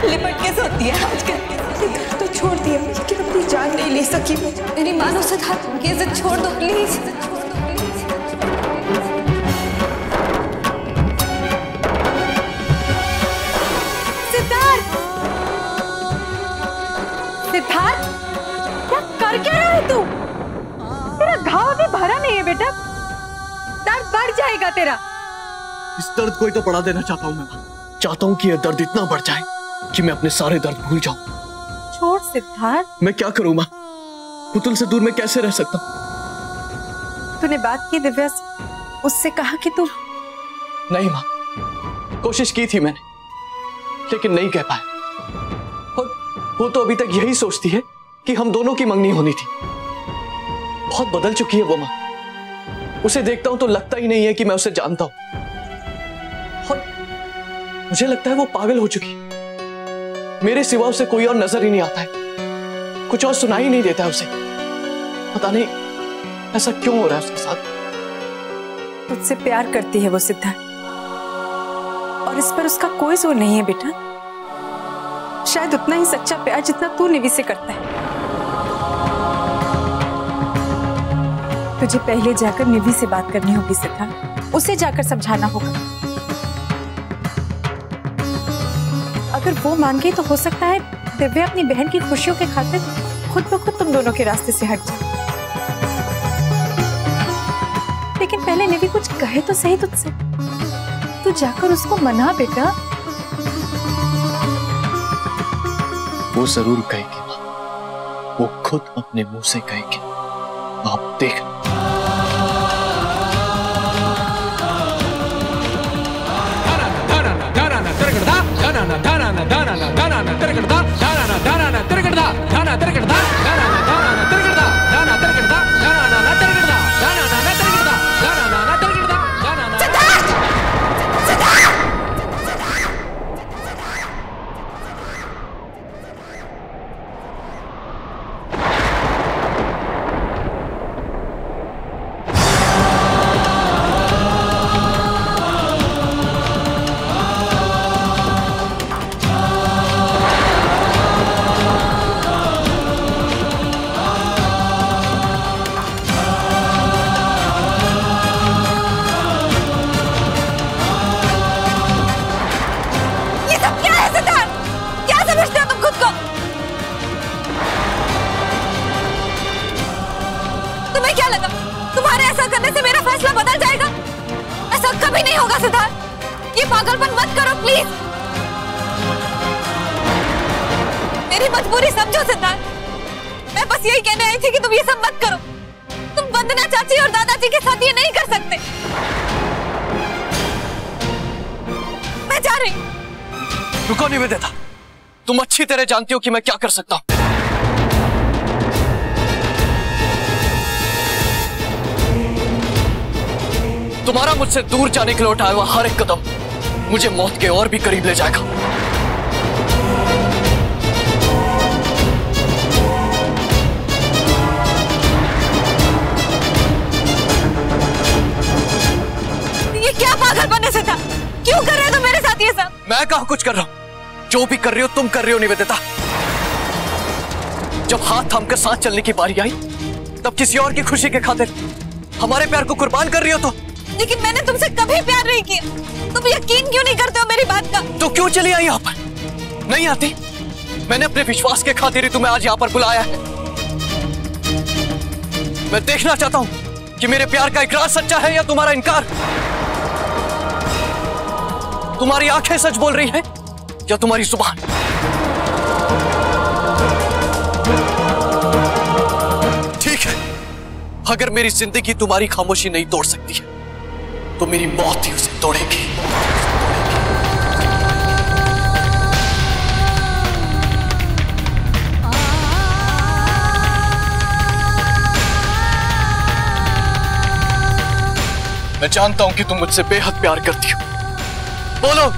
लिपट के सोती है आजकल। घर तो छोड़ दिया लेकिन अपनी जान नहीं ले सकी। मेरी मानो सिद्धार्थ, ये जिद छोड़ दो प्लीज। सिद्धार्थ, क्या कर क्या रहा है तू? तेरा घाव अभी भरा नहीं है बेटा, दर्द बढ़ जाएगा तेरा। इस दर्द को ही तो बढ़ा देना चाहता हूँ मैं। चाहता हूँ कि यह दर्द इतना बढ़ जाए कि मैं अपने सारे दर्द भूल जाऊं। छोड़ सिद्धार्थ। मैं क्या करूं माँ? पुतुल से दूर मैं कैसे रह सकता हूँ? तूने बात की दिव्या से, उससे कहा कि तू? नहीं माँ, कोशिश की थी मैंने लेकिन नहीं कह पाया। वो तो अभी तक यही सोचती है कि हम दोनों की मंगनी होनी थी। बहुत बदल चुकी है वो माँ। उसे देखता हूं तो लगता ही नहीं है कि मैं उसे जानता हूं। और मुझे लगता है वो पागल हो चुकी है। मेरे सिवा उसे कोई और नजर ही नहीं आता है, कुछ और सुनाई नहीं देता है उसे। पता नहीं ऐसा क्यों हो रहा है उसके साथ। तुझसे प्यार करती है वो सिद्धार्थ, और इस पर उसका कोई जोर नहीं है बेटा। शायद उतना ही सच्चा प्यार जितना तू निधि से करता है। तुझे पहले जाकर निधि से बात करनी होगी सिद्धार्थ, उसे जाकर समझाना होगा। अगर वो मान गई तो हो सकता है दिव्या अपनी बहन की खुशियों के खातिर खुद ब खुद तुम दोनों के रास्ते से हट जाए। लेकिन पहले निधि कुछ कहे तो सही तुझसे। तू जाकर उसको मना बेटा। वो जरूर कहेगी माँ, वो खुद अपने मुंह से कहेगी। आप देख। मजबूरी समझो सिद्धार्थ, मैं बस यही कहने आई थी कि तुम ये सब मत करो। तुम वंदना चाची और दादाजी के साथ ये नहीं कर सकते। मैं जा रही हूं। रुको निवेदिता, तुम अच्छी तरह जानती हो कि मैं क्या कर सकता हूं। तुम्हारा मुझसे दूर जाने के लिए उठाया हुआ हर एक कदम मुझे मौत के और भी करीब ले जाएगा। ये क्या पागलपन है सिद्धार्थ? क्यों कर रहे हो तुम मेरे साथ ये सब? मैं कहाँ कुछ कर रहा हूं, जो भी कर रही हो तुम कर रही हो निवेदिता। जब हाथ थाम कर साथ चलने की बारी आई तब किसी और की खुशी के खातिर हमारे प्यार को कुर्बान कर रही हो तो। लेकिन मैंने तुमसे कभी प्यार नहीं किया। तुम यकीन क्यों नहीं करते हो मेरी बात का? तो क्यों चली आई यहाँ पर? नहीं आती? मैंने अपने विश्वास के खातिर ही तुम्हें आज यहाँ पर बुलाया है। मैं देखना चाहता हूँ कि मेरे प्यार का इकरार सच्चा है या तुम्हारा इनकार। तुम्हारी आंखें सच बोल रही हैं या तुम्हारी जुबान? ठीक है, अगर मेरी जिंदगी तुम्हारी खामोशी नहीं तोड़ सकती है तो मेरी मौत ही उसे तोड़ेगी। मैं जानता हूं कि तुम मुझसे बेहद प्यार करती हो। बोलो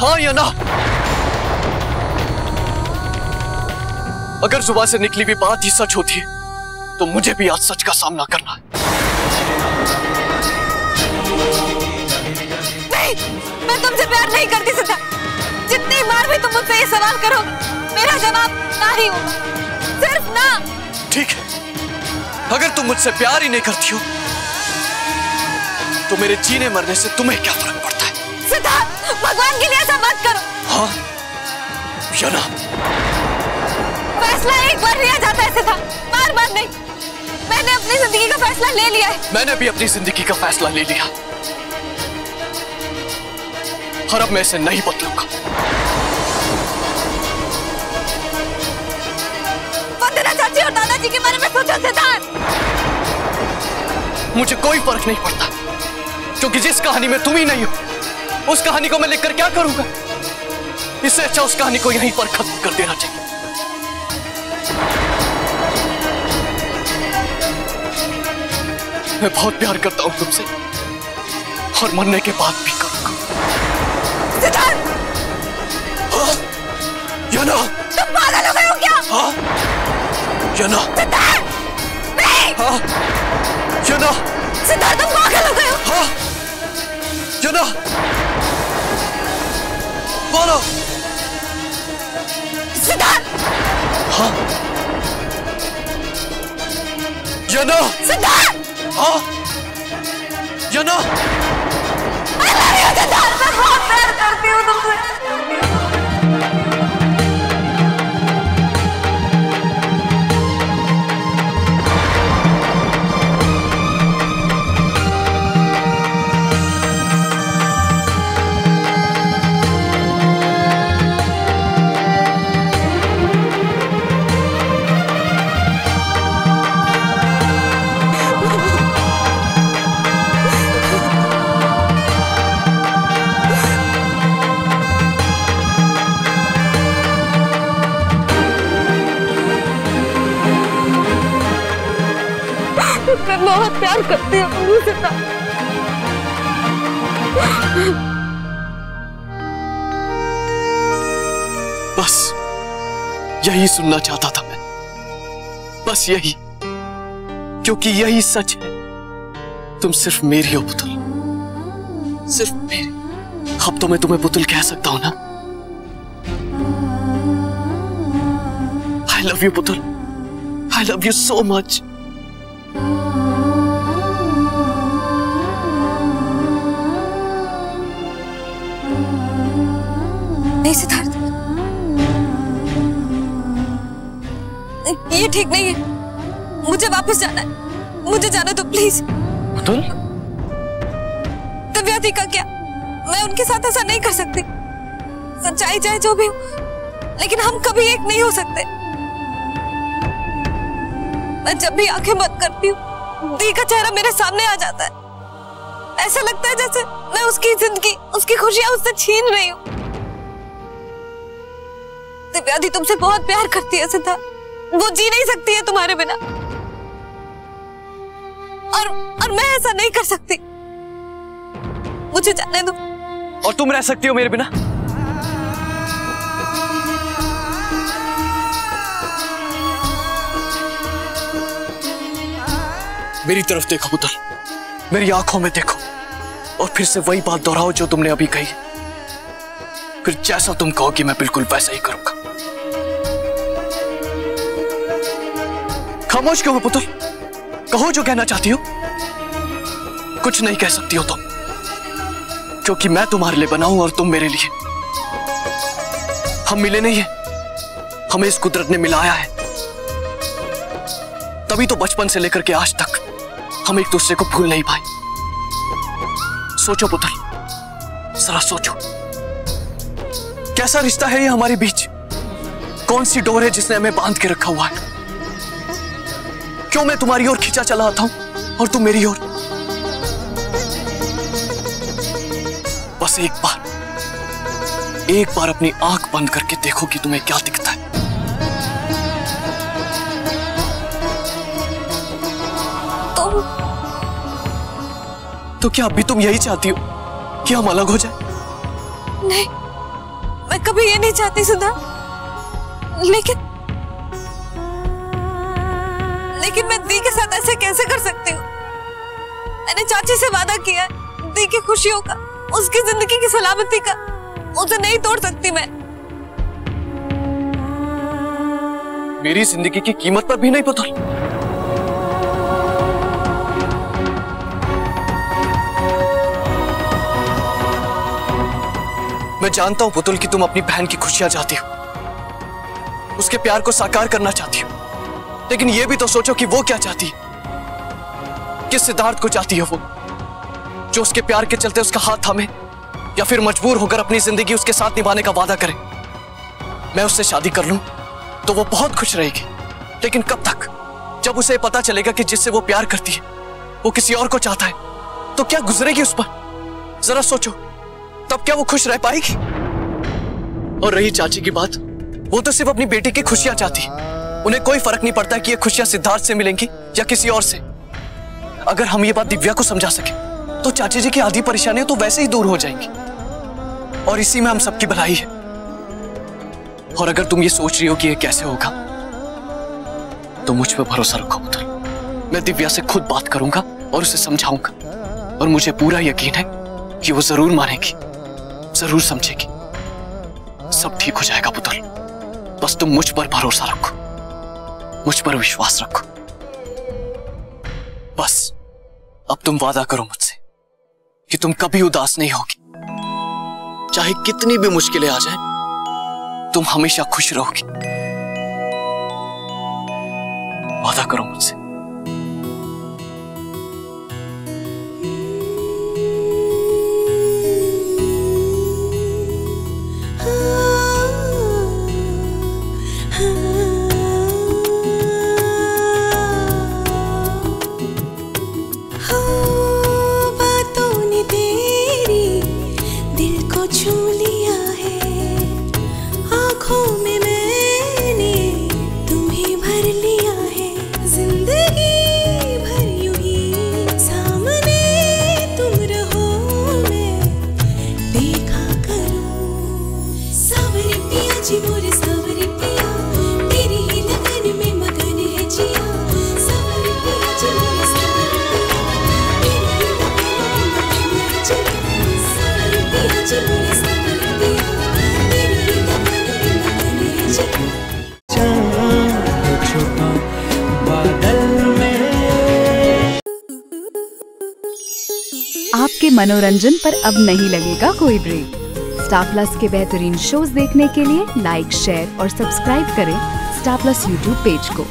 हाँ या ना। अगर जुबान से निकली हुई बात ही सच होती है तो मुझे भी आज सच का सामना करना है। नहीं, मैं तुमसे प्यार नहीं करती सिद्धार्थ। जितनी बार भी तुम मुझसे ये सवाल करो, मेरा जवाब ना ही होगा, सिर्फ ना। ठीक है, अगर तुम मुझसे प्यार ही नहीं करती हो तो मेरे जीने मरने से तुम्हें क्या फर्क पड़ता है? सिद्धार्थ, भगवान के लिए ऐसा मत करो। हाँ याना, फैसला एक बार लिया जाता है सिद्धार्थ, बार बार नहीं। मैंने अपनी जिंदगी का फैसला ले लिया है। मैंने भी अपनी जिंदगी का फैसला ले लिया और अब मैं इसे नहीं बदलूंगा। वंदना चाची और दादाजी के बारे में सोचो सिद्धार्थ। मुझे कोई फर्क नहीं पड़ता, क्योंकि जिस कहानी में तुम ही नहीं हो उस कहानी को मैं लिखकर क्या करूंगा? इससे अच्छा उस कहानी को यहीं पर खत्म कर देना चाहिए। मैं बहुत प्यार करता हूं तुमसे और मरने के बाद भी करूंगा। सिद्धार्थ! हाँ? याना, तुम पागल हो गए हो क्या? हाँ? याना, सिद्धार्थ! नहीं! हाँ? याना, सिद्धार्थ, तुम पागल हो गए हो? हाँ? याना, बोलो। सिद्धार्थ! हाँ? याना, सिद्धार्थ! हाँ? याना, I love you, सिद्धार्थ, मैं बहुत प्यार करती हूँ तुमसे। मैं बहुत प्यार करती हूँ सिद्धार्थ। बस यही सुनना चाहता था मैं, बस यही, क्योंकि यही सच है। तुम सिर्फ मेरी हो पुतुल, सिर्फ मेरी। अब तो मैं तुम्हें पुतुल कह सकता हूं ना? I love you Putul, I love you so much. नहीं सिद्धार्थ, ये ठीक नहीं है। मुझे वापस जाना है, मुझे जाना दो प्लीज। पुतुल? दिव्यादी का क्या? मैं उनके साथ ऐसा नहीं कर सकती। सच्चाई चाहे जो भी हो, लेकिन हम कभी एक नहीं हो सकते। मैं जब भी आंखें बंद करती हूँ, दी का चेहरा मेरे सामने आ जाता है। ऐसा लगता है जैसे मैं उसकी जिंदगी, उसकी खुशियां उससे छीन रही हूँ। दिव्यादी तुमसे बहुत प्यार करती है सिद्धार्थ, वो जी नहीं सकती है तुम्हारे बिना। और मैं ऐसा नहीं कर सकती। मुझे जाने दो। और तुम रह सकती हो मेरे बिना? मेरी तरफ देखो पुतुल, मेरी आंखों में देखो और फिर से वही बात दोहराओ जो तुमने अभी कही। फिर जैसा तुम कहोगी मैं बिल्कुल वैसा ही करूंगा। खामोश क्यों हो पुतुल? कहो जो कहना चाहती हो। कुछ नहीं कह सकती हो तुम, क्योंकि मैं तुम्हारे लिए बना हूं और तुम मेरे लिए। हम मिले नहीं हैं, हमें इस कुदरत ने मिलाया है। तभी तो बचपन से लेकर के आज तक हम एक दूसरे को भूल नहीं पाए। सोचो पुतुल, जरा सोचो, कैसा रिश्ता है ये हमारे बीच? कौन सी डोर है जिसने हमें बांध के रखा हुआ है? क्यों मैं तुम्हारी ओर खींचा चला आता हूं और तुम मेरी ओर? बस एक बार अपनी आंख बंद करके देखो कि तुम्हें क्या दिखता है। तो क्या अभी तुम यही चाहती हो कि हम अलग हो जाएं? नहीं, मैं कभी ये नहीं चाहती सुधा। लेकिन मैं दी के साथ ऐसे कैसे कर सकती हूँ? मैंने चाची से वादा किया है दी की खुशियों का, उसकी जिंदगी की सलामती का। उसे नहीं तोड़ सकती मैं। मेरी जिंदगी की कीमत पर भी नहीं पुतुल। मैं जानता हूं पुतुल कि तुम अपनी बहन की खुशियां चाहती हो, उसके प्यार को साकार करना चाहती हो, लेकिन यह भी तो सोचो कि वो क्या चाहती है, किस सिद्धार्थ को चाहती है वो, जो उसके प्यार के चलते उसका हाथ थामे या फिर मजबूर होकर अपनी जिंदगी उसके साथ निभाने का वादा करे। मैं उससे शादी कर लूं तो वो बहुत खुश रहेगी, लेकिन कब तक? जब उसे पता चलेगा कि जिससे वो प्यार करती है वो किसी और को चाहता है, तो क्या गुजरेगी उस पर? जरा सोचो, तब क्या वो खुश रह पाएगी? और रही चाची की बात, वो तो सिर्फ अपनी बेटी की खुशियां चाहती है। उन्हें कोई फर्क नहीं पड़ता कि ये खुशियां सिद्धार्थ से मिलेंगी या किसी और से। अगर हम ये बात दिव्या को समझा सके तो चाची जी की आधी परेशानियां तो वैसे ही दूर हो जाएंगी, और इसी में हम सबकी भलाई है। और अगर तुम ये सोच रही हो कि ये कैसे होगा, तो मुझ पर भरोसा रखो पुतुल। मैं दिव्या से खुद बात करूंगा और उसे समझाऊंगा, और मुझे पूरा यकीन है कि वो जरूर मानेगी, जरूर समझेगी। सब ठीक हो जाएगा पुतुल, बस तुम मुझ पर भरोसा रखो, मुझ पर विश्वास रखो। बस अब तुम वादा करो मुझसे कि तुम कभी उदास नहीं होगी, चाहे कितनी भी मुश्किलें आ जाए, तुम हमेशा खुश रहोगी। वादा करो मुझसे। आपके मनोरंजन पर अब नहीं लगेगा कोई ब्रेक। स्टार प्लस के बेहतरीन शोज देखने के लिए लाइक, शेयर और सब्सक्राइब करें स्टार प्लस यूट्यूब पेज को।